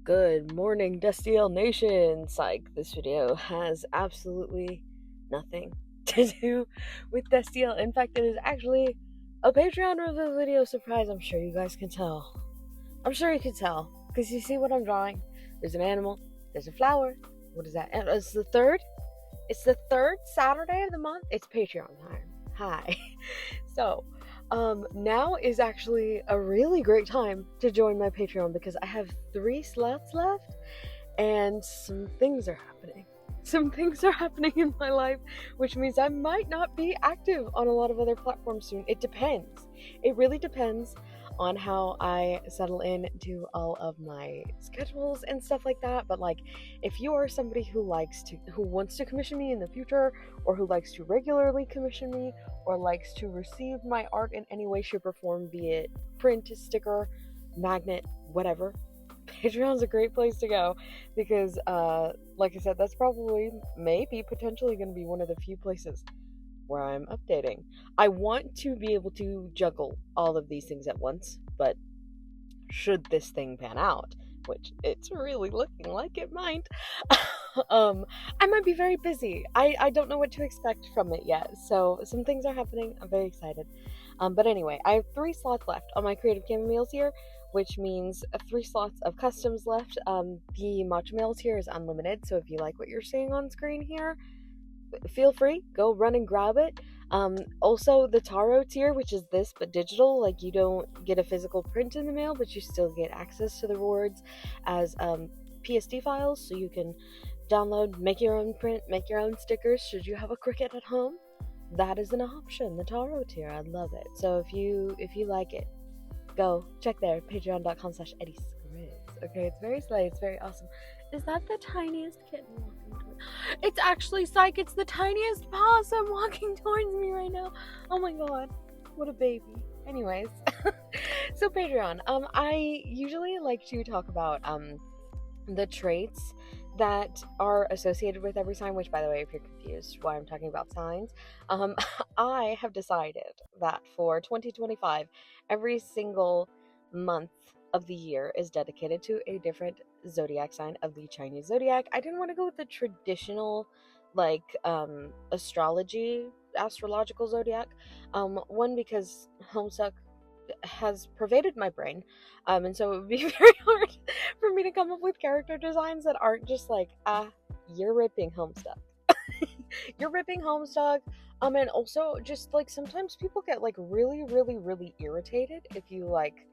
Good morning, Destiel Nation! Psych, this video has absolutely nothing to do with Destiel. In fact, it is actually a Patreon review video surprise. I'm sure you guys can tell. I'm sure you can tell, because you see what I'm drawing. There's an animal, there's a flower. What is that? It's the third Saturday of the month. It's Patreon time. Hi. So, now is actually a really great time to join my Patreon because I have 3 slots left and some things are happening. Some things are happening in my life, which means I might not be active on a lot of other platforms soon. It depends. It really depends on how I settle into all of my schedules and stuff like that. But like, if you are somebody who wants to commission me in the future, or who likes to regularly commission me, or likes to receive my art in any way, shape, or form, be it print, sticker, magnet, whatever, Patreon's a great place to go because, like I said, that's probably, maybe, potentially going to be one of the few places where I'm updating. I want to be able to juggle all of these things at once, but should this thing pan out, which it's really looking like it might, I might be very busy. I don't know what to expect from it yet, so some things are happening. I'm very excited. But anyway, I have 3 slots left on my Creative Camera Meals here, which means 3 slots of customs left. The Matcha Meals here is unlimited, so if you like what you're seeing on screen here, feel free, go run and grab it. Also the Taro tier, which is this but digital, like you don't get a physical print in the mail, but you still get access to the rewards as PSD files, so you can download, make your own print, make your own stickers should you have a Cricut at home. That is an option, the Taro tier. I love it. So if you like it, go check there, patreon.com/EddieScribs. Okay, it's very slay, it's very awesome. Is that the tiniest kitten walking towards? It's actually Psych, it's the tiniest possum walking towards me right now. Oh my god, what a baby. Anyways, so Patreon, I usually like to talk about the traits that are associated with every sign, which, by the way, if you're confused why I'm talking about signs, I have decided that for 2025, every single month of the year is dedicated to a different zodiac sign of the Chinese zodiac. I didn't want to go with the traditional, like, astrological zodiac. One, because Homestuck has pervaded my brain, and so it would be very hard for me to come up with character designs that aren't just like, you're ripping Homestuck. You're ripping Homestuck. And also just like, sometimes people get like really, really, really irritated if you like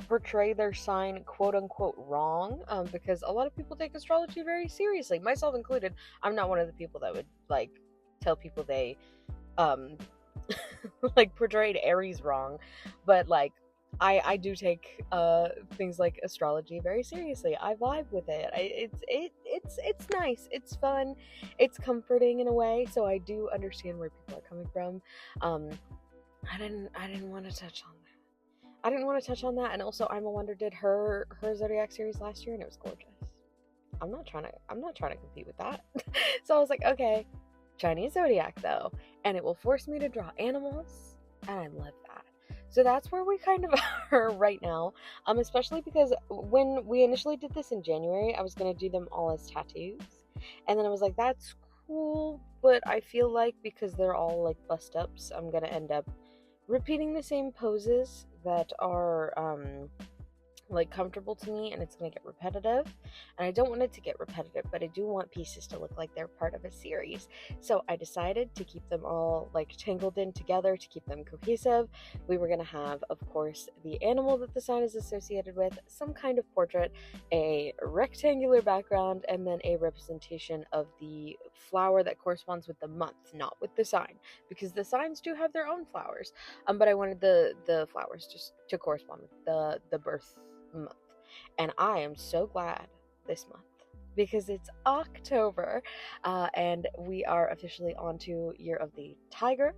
portray their sign quote unquote wrong, because a lot of people take astrology very seriously, myself included. I'm not one of the people that would like tell people they like portrayed Aries wrong, but like I do take things like astrology very seriously. I vibe with it. It's nice, it's fun, it's comforting in a way, so I do understand where people are coming from. I didn't want to touch on that. And also, I'm a Wonder did her zodiac series last year and it was gorgeous. I'm not trying to compete with that. So I was like, okay, Chinese zodiac though, and it will force me to draw animals, and I love that. So that's where we kind of are right now, especially because when we initially did this in January, I was going to do them all as tattoos, and then I was like, that's cool, but I feel like because they're all like bust ups, I'm going to end up repeating the same poses that are like comfortable to me, and it's going to get repetitive, and I don't want it to get repetitive, but I do want pieces to look like they're part of a series. So I decided to keep them all like tangled in together to keep them cohesive. We were going to have, of course, the animal that the sign is associated with, some kind of portrait, a rectangular background, and then a representation of the flower that corresponds with the month, not with the sign, because the signs do have their own flowers, but I wanted the flowers just to correspond with the birth month. And I am so glad this month, because it's October, and we are officially on to Year of the Tiger,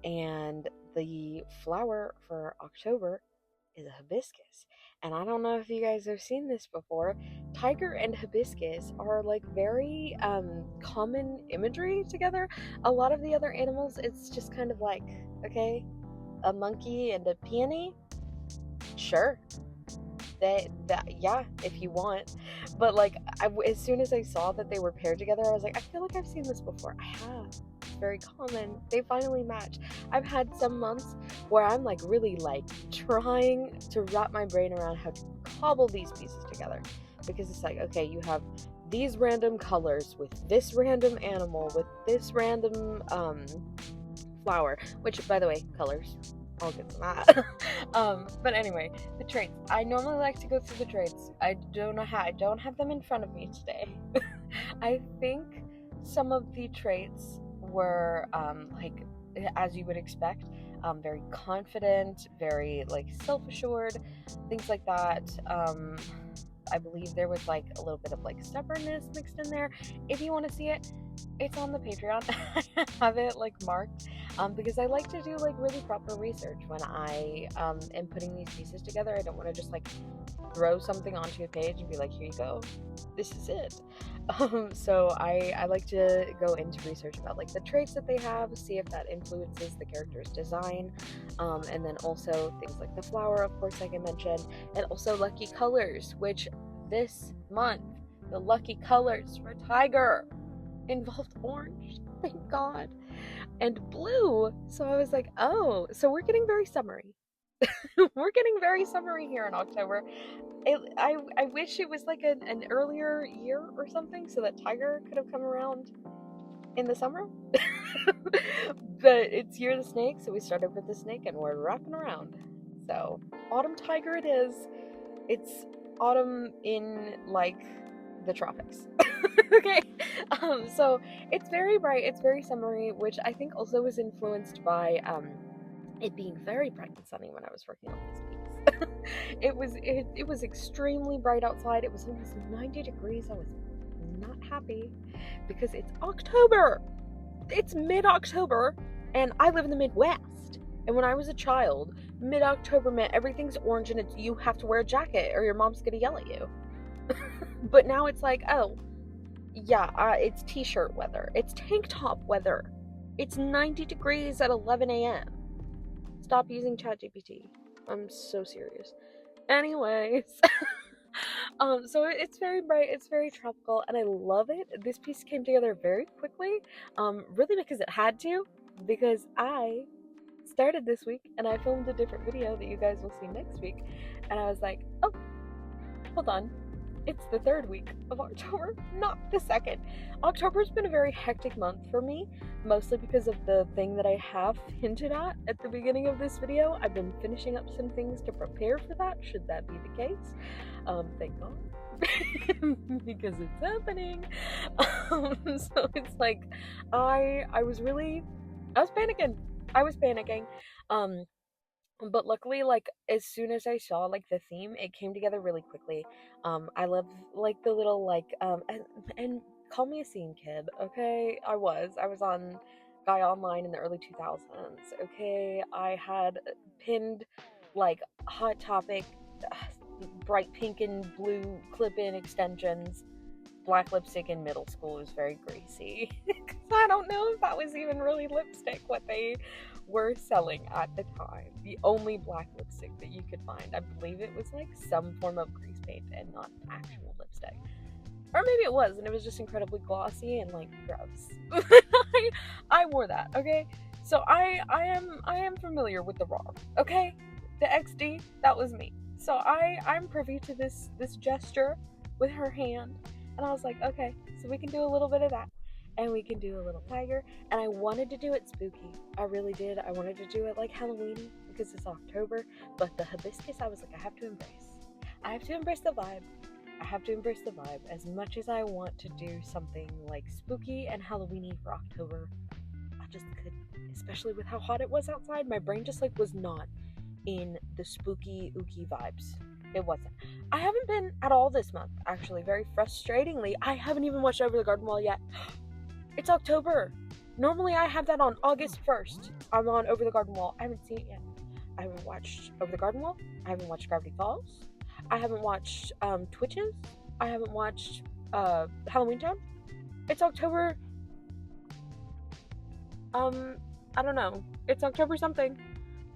and the flower for October is a hibiscus. And I don't know if you guys have seen this before. Tiger and hibiscus are like very common imagery together. A lot of the other animals, it's just kind of like, okay, a monkey and a peony, sure, yeah, if you want. But like, as soon as I saw that they were paired together, I was like, I feel like I've seen this before. I have. It's very common. They finally match. I've had some months where I'm like really like trying to wrap my brain around how to cobble these pieces together, because it's like, okay, you have these random colors with this random animal with this random flower, which, by the way, colors, I'll get to that. But anyway, the traits. I normally like to go through the traits. I don't know how. I don't have them in front of me today. I think some of the traits were like, as you would expect, very confident, very like self-assured, things like that. I believe there was like a little bit of like stubbornness mixed in there. If you want to see it, it's on the Patreon. I have it like marked, because I like to do like really proper research when I am putting these pieces together. I don't want to just like throw something onto a page and be like, here you go, this is it. So I like to go into research about like the traits that they have, see if that influences the character's design, and then also things like the flower, of course, like I mentioned, and also lucky colors, which this month the lucky colors for Tiger involved orange, thank God, and blue. So I was like, oh, so we're getting very summery. We're getting very summery here in October. I wish it was like an earlier year or something, so that Tiger could have come around in the summer. But it's Year of the Snake, so we started with the snake and we're wrapping around. So autumn Tiger it is. It's autumn in like the tropics. Okay. So it's very bright, it's very summery, which I think also was influenced by it being very bright and sunny when I was working on this piece. It was extremely bright outside. It was almost 90 degrees. I was not happy because it's October. It's mid-October and I live in the Midwest. And when I was a child, mid-October meant everything's orange and you have to wear a jacket or your mom's gonna yell at you. But now it's like, oh, yeah, it's t-shirt weather. It's tank top weather. It's 90 degrees at 11 a.m. Stop using ChatGPT. I'm so serious. Anyways, so it's very bright, it's very tropical, and I love it. This piece came together very quickly, really because it had to, because I started this week and I filmed a different video that you guys will see next week, and I was like, oh, hold on. It's the 3rd week of October, not the 2nd. October's been a very hectic month for me, mostly because of the thing that I have hinted at the beginning of this video. I've been finishing up some things to prepare for that, should that be the case. Thank God. Because it's happening. So it's like, I was panicking. But luckily, like, as soon as I saw, like, the theme, it came together really quickly. I love, like, the little, like, and call me a scene kid, okay? I was on Guy Online in the early 2000s, okay? I had pinned, like, Hot Topic, bright pink and blue clip-in extensions, black lipstick in middle school. It was very greasy. Because I don't know if that was even really lipstick, what they were selling at the time. The only black lipstick that you could find. I believe it was like some form of grease paint and not actual lipstick. Or maybe it was, and it was just incredibly glossy and like gross. I wore that, okay? So I am familiar with the raw, okay? The XD, that was me. So I'm privy to this gesture with her hand, and I was like, okay, so we can do a little bit of that. And we can do a little tiger, and I wanted to do it spooky. I really did. I wanted to do it like Halloween because it's October, but the hibiscus, I was like, I have to embrace. I have to embrace the vibe. I have to embrace the vibe. As much as I want to do something like spooky and Halloweeny for October, I just couldn't, especially with how hot it was outside. My brain just like was not in the spooky, ooky vibes. It wasn't. I haven't been at all this month, actually. Very frustratingly, I haven't even watched Over the Garden Wall yet. It's October. Normally I have that on August 1st. I'm on Over the Garden Wall. I haven't seen it yet. I haven't watched Over the Garden Wall. I haven't watched Gravity Falls. I haven't watched Twitches. I haven't watched Halloween Town. It's October. I don't know. It's October something.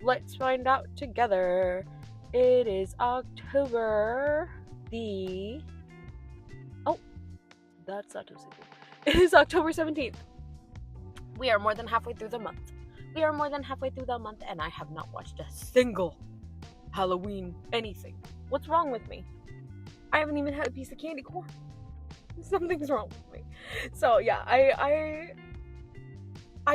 Let's find out together. It is October the... Oh, that's not October 17th. It is October 17th. We are more than halfway through the month. And I have not watched a single Halloween anything. What's wrong with me? I haven't even had a piece of candy corn. Something's wrong with me. So yeah, I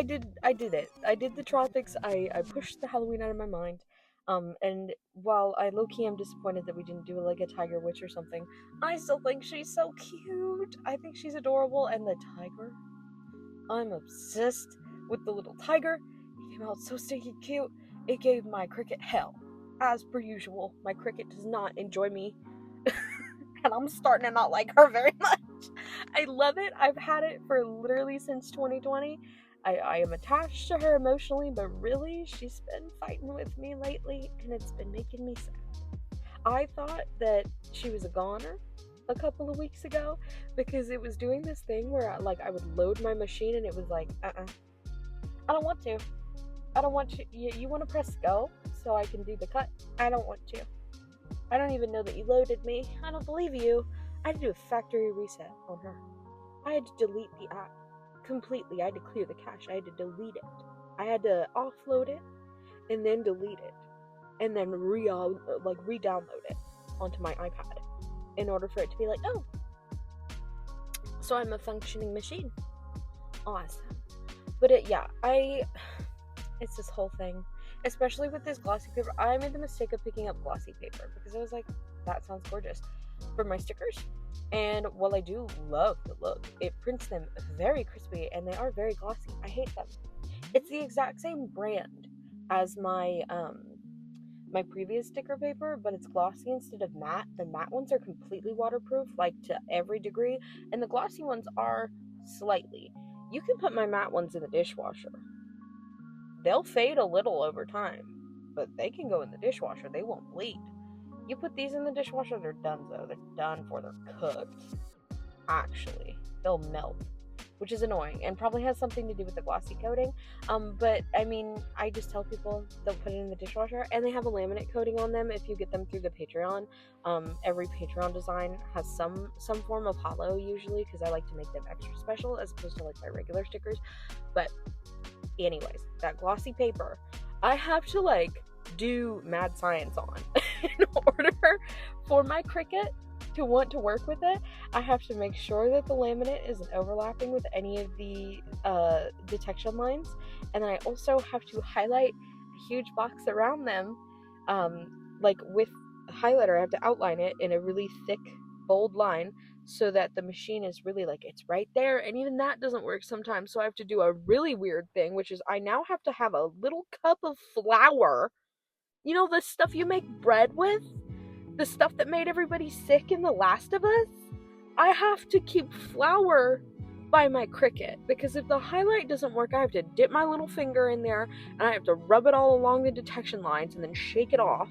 did it. I did the Tropics. I pushed the Halloween out of my mind. And while I low-key am disappointed that we didn't do like a tiger witch or something, I still think she's so cute. I think she's adorable. And the tiger, I'm obsessed with the little tiger. He came out so stinky cute. It gave my cricket hell. As per usual, my cricket does not enjoy me. And I'm starting to not like her very much. I love it. I've had it for literally since 2020. I am attached to her emotionally, but really, she's been fighting with me lately, and it's been making me sad. I thought that she was a goner a couple of weeks ago, because it was doing this thing where I would load my machine, and it was like, I don't want to. I don't want to. You want to press go so I can do the cut? I don't want to. I don't even know that you loaded me. I don't believe you. I had to do a factory reset on her. I had to delete the app completely. I had to clear the cache. I had to delete it. I had to offload it and then delete it and then re-download it onto my iPad in order for it to be like, oh, so I'm a functioning machine. Awesome. But it's this whole thing. Especially with this glossy paper. I made the mistake of picking up glossy paper because I was like, that sounds gorgeous for my stickers. And while I do love the look, it prints them very crispy and they are very glossy. I hate them. It's the exact same brand as my my previous sticker paper, but it's glossy instead of matte. The matte ones are completely waterproof, like to every degree, and the glossy ones are slightly. You can put my matte ones in the dishwasher. They'll fade a little over time, but they can go in the dishwasher. They won't bleed. You put these in the dishwasher, they're done though. They're done for. They're cooked. Actually, they'll melt, which is annoying and probably has something to do with the glossy coating. But I mean, I just tell people don't put it in the dishwasher, and they have a laminate coating on them if you get them through the Patreon. Every Patreon design has some form of hollow usually, because I like to make them extra special as opposed to like my regular stickers. But anyways, that glossy paper, I have to do mad science on in order for my Cricut to want to work with it. I have to make sure that the laminate isn't overlapping with any of the detection lines, and then I also have to highlight a huge box around them, with highlighter. I have to outline it in a really thick, bold line so that the machine is really it's right there, and even that doesn't work sometimes, so I have to do a really weird thing, which is I now have to have a little cup of flour. You know, the stuff you make bread with? The stuff that made everybody sick in The Last of Us? I have to keep flour by my Cricut, because if the highlight doesn't work, I have to dip my little finger in there, and I have to rub it all along the detection lines, and then shake it off,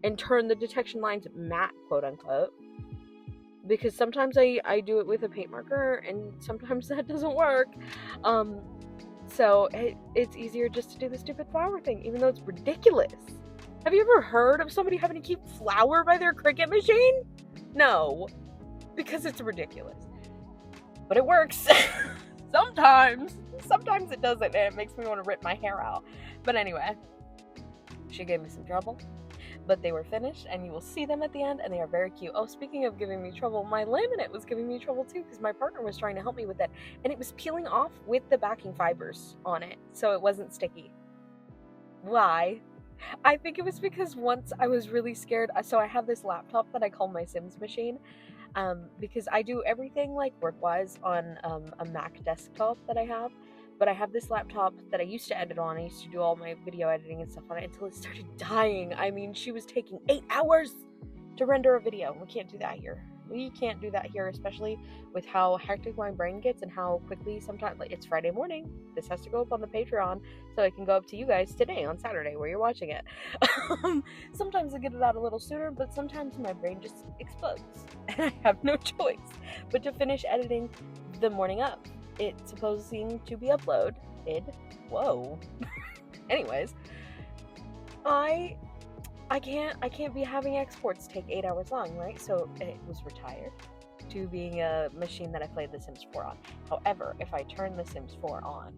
and turn the detection lines matte, quote unquote. Because sometimes I do it with a paint marker, and sometimes that doesn't work. So it's easier just to do the stupid flour thing, even though it's ridiculous. Have you ever heard of somebody having to keep flour by their Cricut machine? No, because it's ridiculous. But it works. Sometimes it doesn't, and it makes me want to rip my hair out. But anyway, she gave me some trouble, but they were finished, and you will see them at the end, and they are very cute. Oh, speaking of giving me trouble, my laminate was giving me trouble too, because my partner was trying to help me with it, and it was peeling off with the backing fibers on it, so it wasn't sticky. Why? I think it was because once I was really scared. So I have this laptop that I call my Sims machine, because I do everything work-wise on a Mac desktop that I have. But I have this laptop that I used to edit on. I used to do all my video editing and stuff on it until it started dying. I mean, she was taking 8 hours to render a video. We can't do that here. We can't do that here, especially with how hectic my brain gets and how quickly sometimes, it's Friday morning. This has to go up on the Patreon so it can go up to you guys today on Saturday where you're watching it. Sometimes I get it out a little sooner, but sometimes my brain just explodes and I have no choice but to finish editing the morning of. It's supposing to be uploaded. Whoa. Anyways, I I can't be having exports take 8 hours long, right? So it was retired to being a machine that I played The Sims 4 on. However, if I turn The Sims 4 on,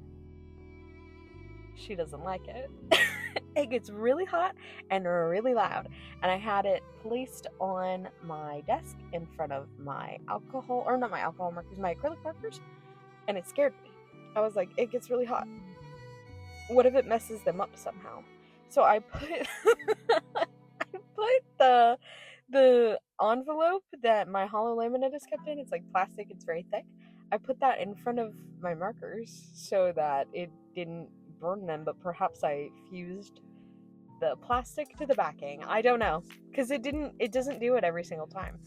she doesn't like it. It gets really hot and really loud, and I had it placed on my desk in front of my alcohol, or not my alcohol markers, my acrylic markers, and it scared me. I was like, it gets really hot. What if it messes them up somehow? So I put the envelope that my hollow laminate is kept in. It's like plastic, it's very thick. I put that in front of my markers so that it didn't burn them, but perhaps I fused the plastic to the backing. I don't know, because it doesn't do it every single time.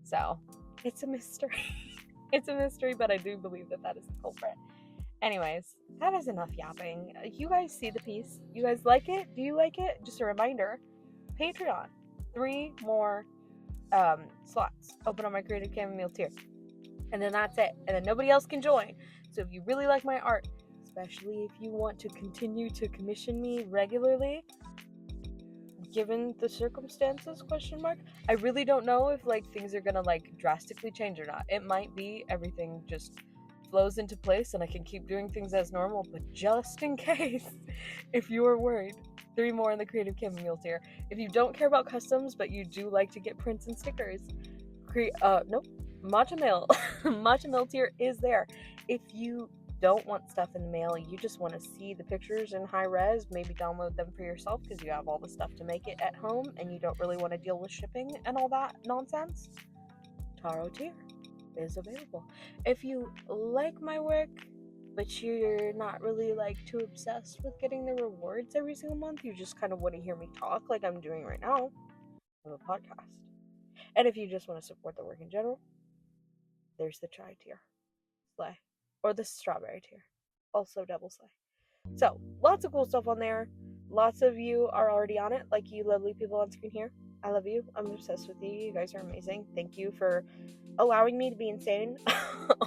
So it's a mystery. It's a mystery, but I do believe that is the culprit. Anyways, that is enough yapping. You guys see the piece? You guys like it? Do you like it? Just a reminder, Patreon, 3 more slots open on my Creative Chamomile tier, and then that's it, and then nobody else can join. So if you really like my art, especially if you want to continue to commission me regularly, given the circumstances, I really don't know if like things are gonna like drastically change or not. It might be everything just flows into place and I can keep doing things as normal, but just in case, if you are worried, 3 more in the Creative Chamomile tier. If you don't care about customs, but you do like to get prints and stickers, Matcha Mail. Matcha Mail tier is there. If you don't want stuff in the mail, you just want to see the pictures in high res, maybe download them for yourself because you have all the stuff to make it at home and you don't really want to deal with shipping and all that nonsense, Taro tier is available. If you like my work, but you're not really like too obsessed with getting the rewards every single month, you just kind of want to hear me talk like I'm doing right now of a podcast. And if you just want to support the work in general, there's the chai tier, slay, or the strawberry tier, also double slay. So lots of cool stuff on there. Lots of you are already on it, like you lovely people on screen here. I love you. I'm obsessed with you. You guys are amazing. Thank you for allowing me to be insane,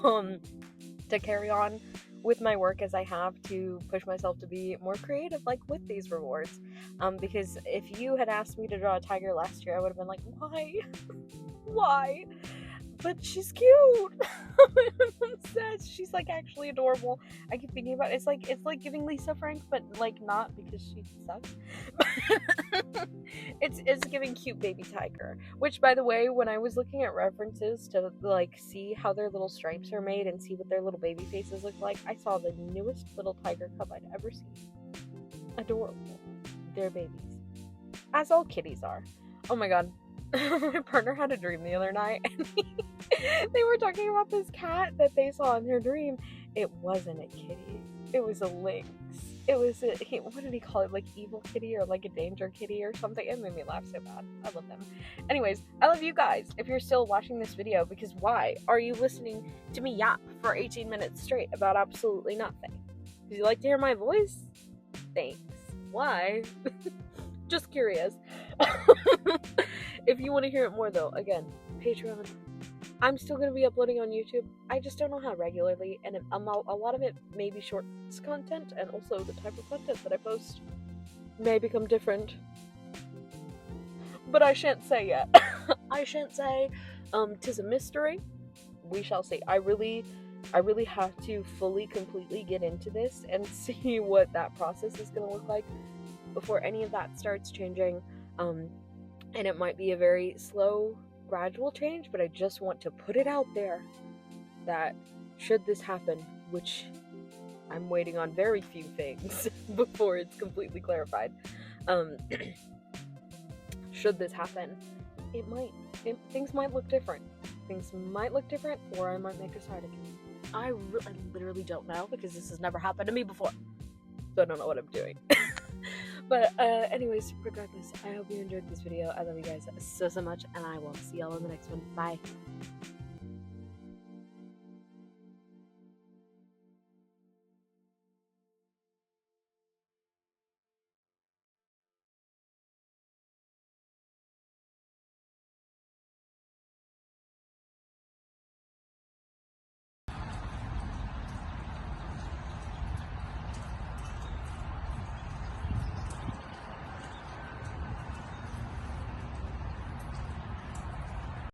to carry on with my work as I have, to push myself to be more creative, like with these rewards. Because if you had asked me to draw a tiger last year, I would have been like, why? Why? But she's cute. I'm obsessed. She's like actually adorable. I keep thinking about it. It's like giving Lisa Frank, but like not, because she sucks. It's giving cute baby tiger. Which, by the way, when I was looking at references to like see how their little stripes are made and see what their little baby faces look like, I saw the newest little tiger cub I'd ever seen. Adorable. They're babies, as all kitties are. Oh my god. My partner had a dream the other night, and they were talking about this cat that they saw in their dream. It wasn't a kitty. It was a lynx. It was what did he call it? Like evil kitty or like a danger kitty or something. It made me laugh so bad. I love them. Anyways, I love you guys. If you're still watching this video, because why are you listening to me yap for 18 minutes straight about absolutely nothing? Because you like to hear my voice? Thanks. Why? Just curious. If you want to hear it more, though, again, Patreon. I'm still going to be uploading on YouTube. I just don't know how regularly, and a lot of it may be shorts content, and also the type of content that I post may become different. But I shan't say yet. I shan't say. 'Tis a mystery. We shall see. I really have to fully, completely get into this and see what that process is going to look like before any of that starts changing. And it might be a very slow, gradual change, but I just want to put it out there that should this happen, which I'm waiting on very few things before it's completely clarified. Should this happen, things might look different. Things might look different, or I might make a side account. I literally don't know, because this has never happened to me before, so I don't know what I'm doing. But anyways, regardless, I hope you enjoyed this video. I love you guys so much, and I will see y'all in the next one. Bye.